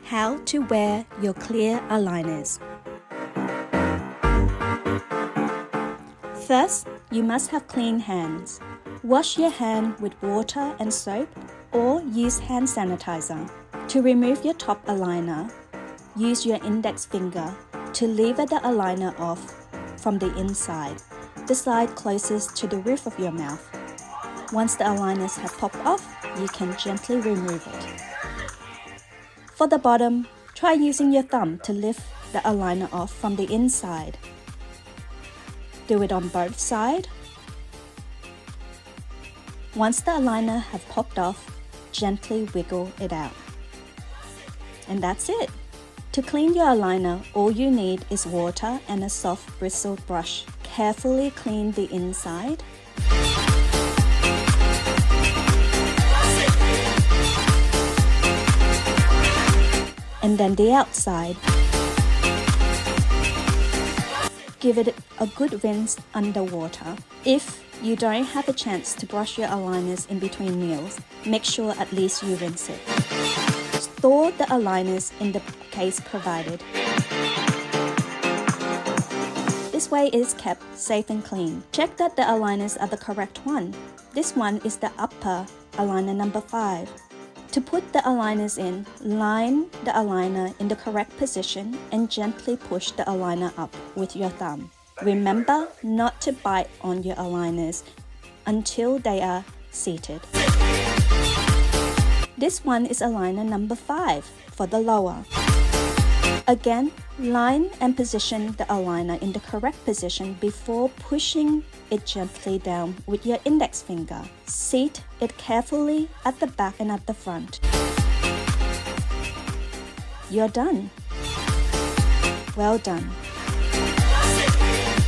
How to wear your clear aligners. First, you must have clean hands. Wash your hand with water and soap or use hand sanitizer. To remove your top aligner, use your index finger to lever the aligner off from the inside, the side closest to the roof of your mouth. Once the aligners have popped off, you can gently remove it. For the bottom, try using your thumb to lift the aligner off from the inside. Do it on both sides. Once the aligner has popped off, gently wiggle it out. And that's it. To clean your aligner, all you need is water and a soft bristled brush. Carefully clean the inside. And then the outside. Give it a good rinse under water. If you don't have a chance to brush your aligners in between meals, make sure at least you rinse it. Store the aligners in the case provided. This way it is kept safe and clean. Check that the aligners are the correct one. This one is the upper aligner number 5. To put the aligners in, line the aligner in the correct position and gently push the aligner up with your thumb. Remember not to bite on your aligners until they are seated. This one is aligner number 5 for the lower. Again, line and position the aligner in the correct position before pushing it gently down with your index finger. Seat it carefully at the back and at the front. You're done. Well done.